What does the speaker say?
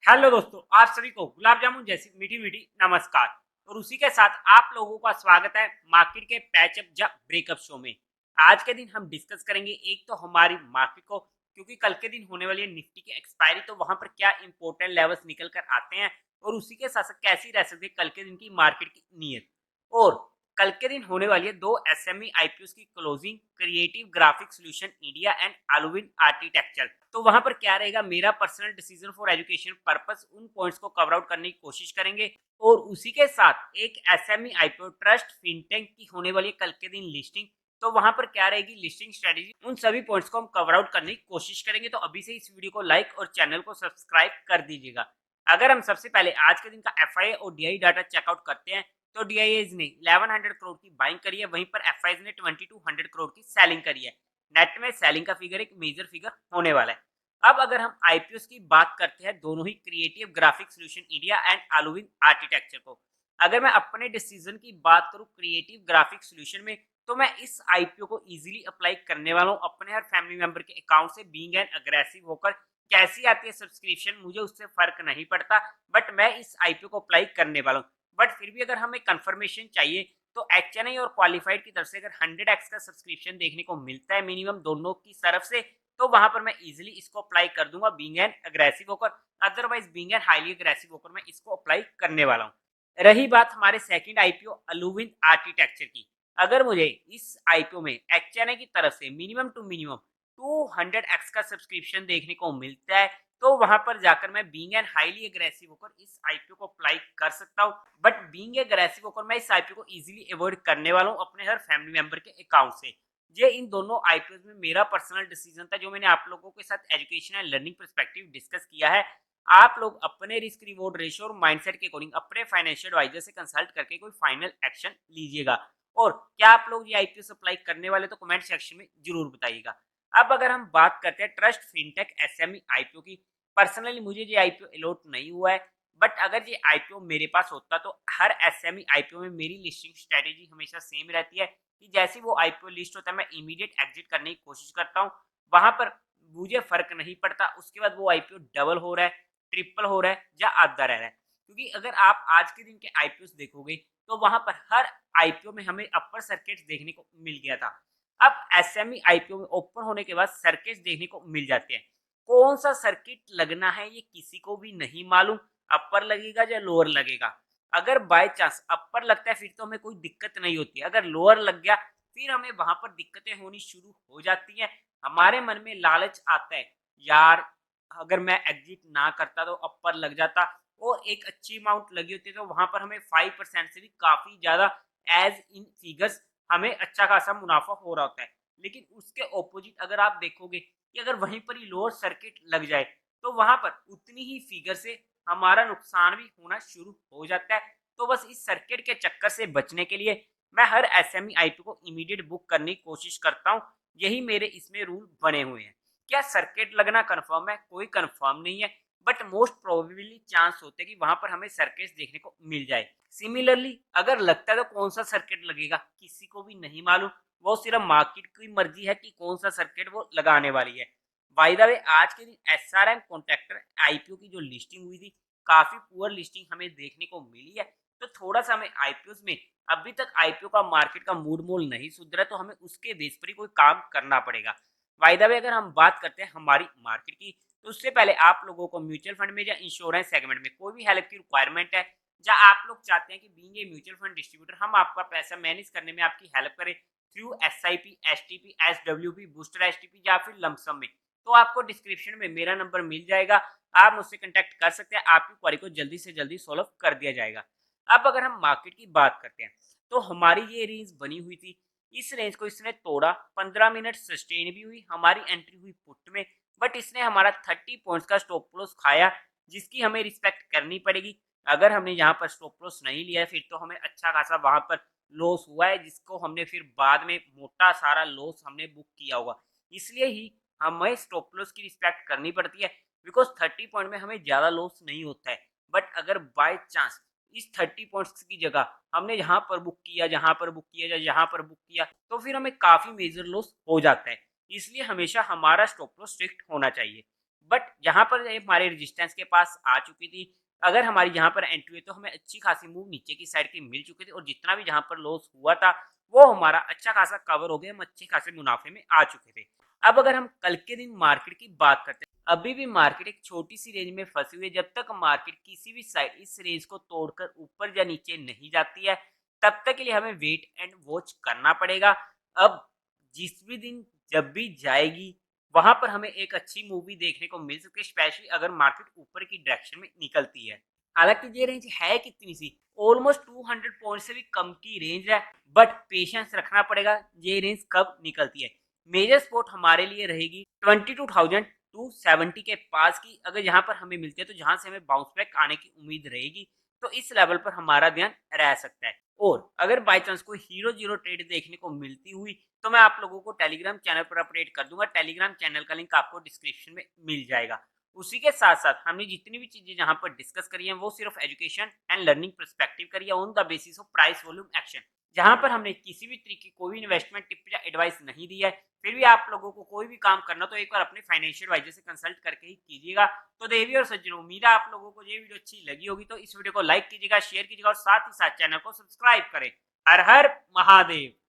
Hello दोस्तों, आप सभी को गुलाब जामुन जैसी मीठी मीठी नमस्कार। और उसी के साथ आप लोगों का स्वागत है मार्केट के पैचअप या ब्रेकअप शो में। आज के दिन हम डिस्कस करेंगे एक तो हमारी मार्केट को, क्योंकि कल के दिन होने वाली है निफ्टी की एक्सपायरी, तो वहां पर क्या इंपॉर्टेंट लेवल्स निकल कर आते हैं और उसी के साथ साथ कैसी रह सकती है कल के दिन की मार्केट की नीयत। और कल के दिन होने वाली है दो एसएमई आईपीओ की closing, Creative Graphic Solution India and Alvin Architecture. तो वहां पर क्या रहेगा, मेरा personal decision for education purpose, उन पॉइंट्स को कवर आउट करने की कोशिश करेंगे। और उसी के साथ एक एसएमई आईपीओ ट्रस्ट फिनटेक की होने वाली है कल के दिन लिस्टिंग, तो वहां पर क्या रहेगी लिस्टिंग स्ट्रेटेजी, उन सभी पॉइंट्स को हम कवर आउट करने की कोशिश करेंगे। तो अभी से इस वीडियो को लाइक और चैनल को सब्सक्राइब कर दीजिएगा। अगर हम सबसे पहले आज के दिन का एफआईए और डीआई डाटा चेकआउट करते हैं, तो डीआईएज ने 1100 करोड़ की बाइंग करी है, वहीं पर एफआईज ने 2200 करोड़ की सेलिंग करी है। नेट में सेलिंग का फिगर एक मेजर फिगर होने वाला है। अब अगर हम आईपीओ की बात करते हैं, दोनों ही Creative Graphic Solution India and Alvin Architecture को, अगर मैं अपने डिसीजन की बात करूं क्रिएटिव ग्राफिक सॉल्यूशन में, तो मैं इस आईपीओ को इजीली अप्लाई करने वाला हूं अपने हर फैमिली मेंबर के अकाउंट से। बीइंग एन अग्रेसिव होकर कैसी आती है सब्सक्रिप्शन मुझे उससे फर्क नहीं पड़ता, बट मैं इस आईपीओ को अप्लाई करने वाला हूं। बट फिर भी अगर हमें कंफर्मेशन चाहिए, तो एचएनआई और क्वालिफाइड की तरफ से अगर 100x का सब्सक्रिप्शन देखने को मिलता है मिनिमम दोनों की तरफ से, तो वहां पर मैं इजीली इसको अप्लाई कर दूंगा बीइंग एन अग्रेसिव होकर। Otherwise being an highly aggressive होकर मैं इसको अप्लाई करने वाला हूं। रही बात हमारे सेकंड आईपीओ अल्विन आर्किटेक्चर की, अगर मुझे इस आईपीओ में एचएनआई की तरफ से मिनिमम टू मिनिमम 200x का सब्सक्रिप्शन देखने को मिलता है, तो वहां पर जाकर मैं बीइंग एन हाईली एग्रेसिव होकर इस आईपीओ को अप्लाई कर सकता हूं। बट बीइंग एग्रेसिव होकर मैं इस आईपीओ को इजीली अवॉइड करने वाला हूं अपने हर फैमिली मेंबर के अकाउंट से। ये इन दोनों आईपीओ में मेरा पर्सनल डिसीजन था, जो मैंने आप लोगों के साथ education and learning perspective discuss किया है। आप लोग अपने रिस्क रिवॉर्ड रेशियो और माइंडसेट के अकॉर्डिंग अपने फाइनेंशियल एडवाइजर से कंसल्ट करके कोई फाइनल एक्शन लीजिएगा। और क्या आप लोग ये आईपीओ अप्लाई करने वाले, तो कमेंट सेक्शन में जरूर बताइएगा। अब अगर हम बात करते हैं ट्रस्ट फिनटेक एसएमई आईपीओ की, पर्सनली मुझे ये आईपीओ अलॉट नहीं हुआ है, बट अगर ये आईपीओ मेरे पास होता तो हर एसएमई आईपीओ में मेरी लिस्टिंग स्ट्रेटेजी हमेशा सेम रहती है कि जैसे वो आईपीओ लिस्ट होता है मैं इमीडिएट एग्जिट करने की कोशिश करता हूँ। वहां पर मुझे फर्क नहीं पड़ता उसके बाद वो आईपीओ डबल हो रहा है, ट्रिपल हो रहा है या आधा रह रहा है। क्योंकि अगर आप आज के दिन के आईपीओ देखोगे, तो वहां पर हर आईपीओ में हमें अपर सर्किट देखने को मिल गया था। अब एसएमई आईपीओ में ओपन होने के बाद सर्किट देखने को मिल जाते हैं। कौन सा सर्किट लगना है ये किसी को भी नहीं मालूम, अपर लगेगा या लोअर लगेगा। अगर बाय चांस अपर लगता है फिर तो हमें कोई दिक्कत नहीं होती, अगर लोअर लग गया फिर हमें वहां पर दिक्कतें होनी शुरू हो जाती हैं। हमारे मन में लालच आता है, यार अगर मैं एग्जिट ना करता तो अपर लग जाता, और एक अच्छी अमाउंट लगी होती है तो वहां पर हमें 5% से भी काफी ज्यादा एज इन फिगर्स हमें अच्छा खासा मुनाफा हो रहा होता है। लेकिन उसके ऑपोजिट अगर आप देखोगे कि अगर वहीं पर ही लोअर सर्किट लग जाए, तो वहां पर उतनी ही फिगर से हमारा नुकसान भी होना शुरू हो जाता है। तो बस इस सर्किट के चक्कर से बचने के लिए मैं हर एसएमई आईपी को इमीडिएट बुक करने की कोशिश करता हूँ। यही मेरे इसमें रूल बने हुए हैं। क्या सर्किट लगना कंफर्म है? कोई कंफर्म नहीं है, बट मोस्ट प्रोबेबली चांस होते हैं कि वहां पर हमें सर्किट देखने को मिल जाए। सिमिलरली अगर लगता है तो कौन सा सर्किट लगेगा किसी को भी नहीं मालूम, वो सिर्फ मार्केट की मर्जी है कि कौन सा सर्किट वो लगाने वाली है। बाय द वे आज के दिन एसआरएम कॉन्ट्रैक्टर आईपीओ की जो लिस्टिंग हुई थी, काफी पुअर लिस्टिंग हमें देखने को मिली है। तो थोड़ा सा हमें आईपीओ में अभी तक आईपीओ का मार्केट का मूड मोल नहीं सुधरा, तो हमें उसके बेस पर ही कोई काम करना पड़ेगा। बाय द वे अगर हम बात करते हैं हमारी मार्केट की, तो उससे पहले आप लोगों को म्यूचुअल फंड में या इंश्योरेंस सेगमेंट में कोई भी हेल्प की रिक्वायरमेंट है, या आप लोग चाहते हैं कि being a mutual fund distributor हम आपका पैसा मैनेज करने में आपकी हेल्प करें through SIP, STP, SWP, booster STP या फिर लमसम में, तो आपको डिस्क्रिप्शन में मेरा नंबर मिल जाएगा। आप मुझसे कांटेक्ट कर सकते हैं, आपकी क्वेरी को जल्दी से जल्दी सॉल्व कर दिया जाएगा। अब अगर हम मार्केट की बात करते हैं, तो हमारी ये रेंज बनी हुई थी, इस रेंज को इसने तोड़ा, 15 मिनट सस्टेन भी हुई, हमारी एंट्री हुई पुट में, बट इसने हमारा 30 पॉइंट्स का स्टॉप लॉस खाया, जिसकी हमें रिस्पेक्ट करनी पड़ेगी। अगर हमने यहाँ पर स्टॉप लॉस नहीं लिया फिर तो हमें अच्छा खासा वहां पर लॉस हुआ है, जिसको हमने फिर बाद में मोटा सारा लॉस हमने बुक किया होगा। इसलिए ही हमें स्टॉप लॉस की रिस्पेक्ट करनी पड़ती है, बिकॉज 30 पॉइंट में हमें ज्यादा लॉस नहीं होता है। बट अगर बाय चांस इस 30 पॉइंट्स की जगह हमने यहाँ पर बुक किया, यहाँ पर बुक किया या यहाँ पर बुक किया, तो फिर हमें काफी मेजर लॉस हो जाता है। इसलिए हमेशा हमारा स्टॉप लॉस स्ट्रिक्ट होना चाहिए। बट यहाँ पर ये हमारे रेजिस्टेंस के पास आ चुकी थी। अगर हमारी यहाँ पर एंट्री हुई तो हमें अच्छी खासी मूव नीचे की साइड की मिल चुकी थी और जितना भी जहाँ पर लॉस हुआ था वो हमारा अच्छा खासा कवर हो गया, हम अच्छे खासे मुनाफे में आ चुके थे। अब अगर हम कल के दिन मार्केट की बात करते हैं, अभी भी मार्केट एक छोटी सी रेंज में फंसी हुई है। जब तक मार्केट किसी भी साइड इस रेंज को तोड़कर ऊपर या नीचे नहीं जाती है तब तक के लिए हमें वेट एंड वॉच करना पड़ेगा। अब जिस भी दिन जब भी जाएगी वहां पर हमें एक अच्छी मूवी देखने को मिल सकती है, स्पेशली अगर मार्केट ऊपर की डायरेक्शन में निकलती है। हालांकि ये रेंज है कितनी सी, ऑलमोस्ट 200 पॉइंट से भी कम की रेंज है, बट पेशेंस रखना पड़ेगा ये रेंज कब निकलती है। मेजर स्पॉट हमारे लिए रहेगी 22,270 के पास की। अगर यहाँ पर हमें मिलती है तो जहां से हमें बाउंस बैक आने की उम्मीद रहेगी, तो इस लेवल पर हमारा ध्यान रह सकता है। और अगर बाई चांस कोई हीरो जीरो ट्रेड देखने को मिलती हुई तो मैं आप लोगों को टेलीग्राम चैनल पर अपडेट कर दूंगा। टेलीग्राम चैनल का लिंक आपको डिस्क्रिप्शन में मिल जाएगा। उसी के साथ साथ हमने जितनी भी चीजें जहां पर डिस्कस करी हैं वो सिर्फ एजुकेशन एंड लर्निंग पर्सपेक्टिव करी है on the basis of price volume action. जहां पर हमने किसी भी तरीके की कोई भी इन्वेस्टमेंट टिप या एडवाइस नहीं दी है। फिर भी आप लोगों को कोई भी काम करना तो एक बार अपने फाइनेंशियल एडवाइजर से कंसल्ट करके ही कीजिएगा। तो देवी और सज्जनों, उम्मीद है आप लोगों को ये वीडियो अच्छी लगी होगी, तो इस वीडियो को लाइक कीजिएगा, शेयर कीजिएगा और साथ ही साथ चैनल को सब्सक्राइब करें। हर हर महादेव।